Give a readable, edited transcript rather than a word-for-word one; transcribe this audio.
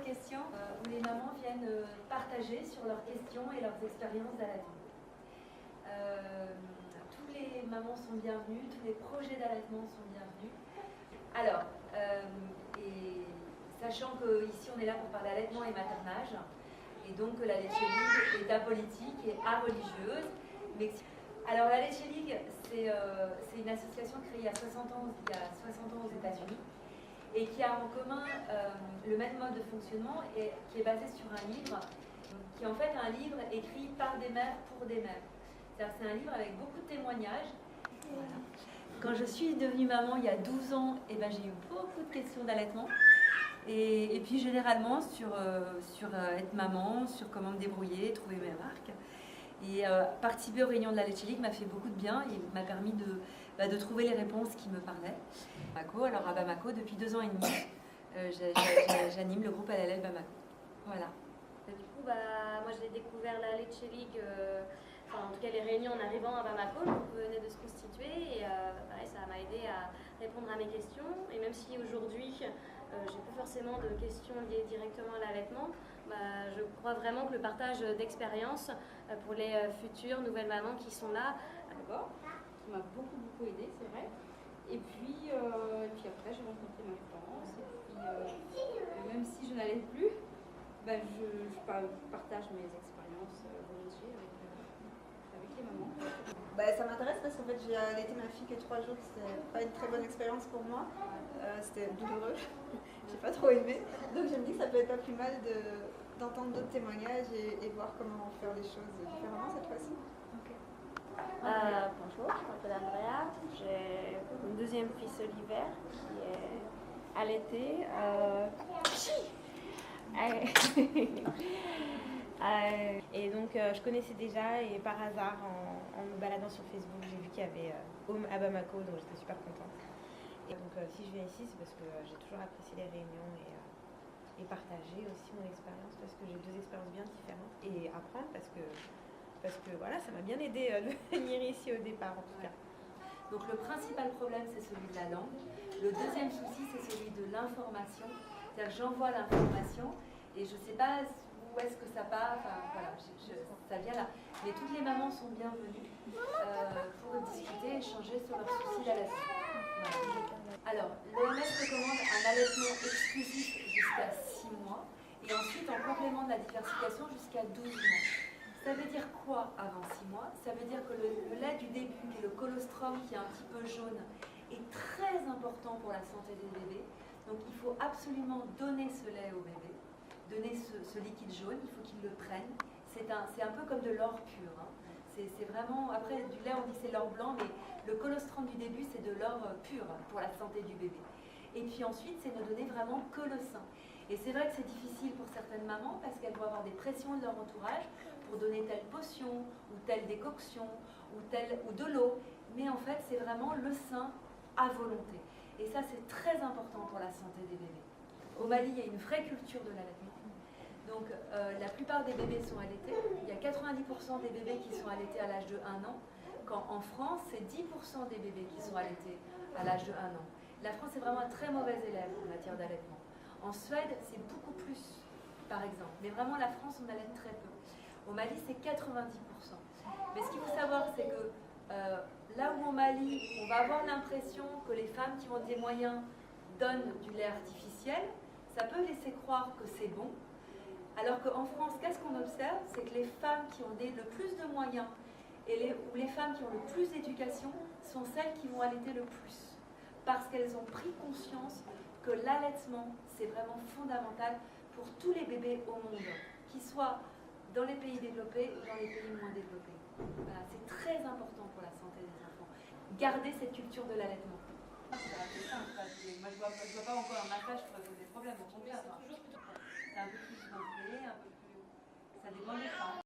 questions où les mamans viennent partager sur leurs questions et leurs expériences d'allaitement. Tous les mamans sont bienvenues, tous les projets d'allaitement sont bienvenus. Alors, et sachant qu'ici on est là pour parler allaitement et maternage, et donc la Leche League est apolitique et areligieuse. Alors la Leche League, c'est une association créée il y a 60 ans aux États-Unis et qui a en commun le même mode de fonctionnement et qui est basé sur un livre, qui est en fait un livre écrit par des mères pour des mères. C'est un livre avec beaucoup de témoignages. Voilà. Quand je suis devenue maman il y a 12 ans, eh ben, j'ai eu beaucoup de questions d'allaitement. Et puis généralement sur être maman, sur comment me débrouiller, trouver mes marques. Et participer aux réunions de la Leche League m'a fait beaucoup de bien et m'a permis de trouver les réponses qui me parlaient. Alors à Bamako, depuis 2 ans et demi, j'anime le groupe LLL Bamako. Voilà. Du coup, moi j'ai découvert la Leche League, en tout cas les réunions en arrivant à Bamako, le groupe venait de se constituer et ça m'a aidé à répondre à mes questions. Et même si aujourd'hui j'ai plus forcément de questions liées directement à l'allaitement, je crois vraiment que le partage d'expériences pour les futures nouvelles mamans qui sont là, d'abord, qui m'a beaucoup aidé, c'est vrai. Et puis après j'ai rencontré ma France et même si je n'allais plus, je partage mes expériences volontiers avec les mamans. Ça m'intéresse parce qu'en fait j'ai allaité ma fille que 3 jours, c'était pas une très bonne expérience pour moi, c'était douloureux, j'ai pas trop aimé, donc je me dis que ça peut être pas plus mal d'entendre d'autres témoignages et voir comment faire les choses différemment cette fois-ci. Okay. Bonjour, je m'appelle Andrea, j'ai une deuxième fille Oliver qui est allaitée. Et donc je connaissais déjà et par hasard en me baladant sur Facebook j'ai vu qu'il y avait Home à Bamako, donc j'étais super contente. Et donc si je viens ici c'est parce que j'ai toujours apprécié les réunions et partager aussi mon expérience parce que j'ai 2 expériences bien différentes et apprendre parce que voilà, ça m'a bien aidé de venir ici au départ en tout cas. Donc le principal problème c'est celui de la langue. Le deuxième souci c'est celui de l'information. C'est-à-dire que j'envoie l'information et je ne sais pas où est-ce que ça part, voilà, ça vient là. Mais toutes les mamans sont bienvenues pour discuter, échanger sur leurs soucis d'allaitement. Voilà. Alors, l'OMS recommande un allaitement exclusif jusqu'à 6 mois et ensuite en complément de la diversification jusqu'à 12 mois. Ça veut dire quoi avant 6 mois? Ça veut dire que le lait du début, qui est le colostrum, qui est un petit peu jaune, est très important pour la santé des bébés. Donc il faut absolument donner ce lait au bébé, donner ce liquide jaune, il faut qu'il le prenne. C'est un peu comme de l'or pur. Hein. C'est vraiment, après du lait on dit c'est l'or blanc, mais le colostrum du début c'est de l'or pur pour la santé du bébé. Et puis ensuite c'est ne donner vraiment que le sein. Et c'est vrai que c'est difficile pour certaines mamans parce qu'elles vont avoir des pressions de leur entourage pour donner telle potion ou telle décoction ou de l'eau. Mais en fait c'est vraiment le sein à volonté. Et ça c'est très important pour la santé des bébés. Au Mali il y a une vraie culture de l'allaitement. Donc la plupart des bébés sont allaités. Il y a 90% des bébés qui sont allaités à l'âge de 1 an, quand en France, c'est 10% des bébés qui sont allaités à l'âge de 1 an. La France est vraiment un très mauvais élève en matière d'allaitement. En Suède, c'est beaucoup plus, par exemple. Mais vraiment, la France, on allaite très peu. Au Mali, c'est 90%. Mais ce qu'il faut savoir, c'est que là où au Mali, on va avoir l'impression que les femmes qui ont des moyens donnent du lait artificiel, ça peut laisser croire que c'est bon. Alors qu'en France, qu'est-ce qu'on observe? C'est que les femmes qui ont le plus de moyens ou les femmes qui ont le plus d'éducation sont celles qui vont allaiter le plus. Parce qu'elles ont pris conscience que l'allaitement, c'est vraiment fondamental pour tous les bébés au monde, qu'ils soient dans les pays développés ou dans les pays moins développés. Voilà, c'est très important pour la santé des enfants. Garder cette culture de l'allaitement. C'est simple. Moi, je vois pas encore un massage qui va poser des problèmes. C'est un peu plus gonflé, un peu plus... Ça dépend des femmes.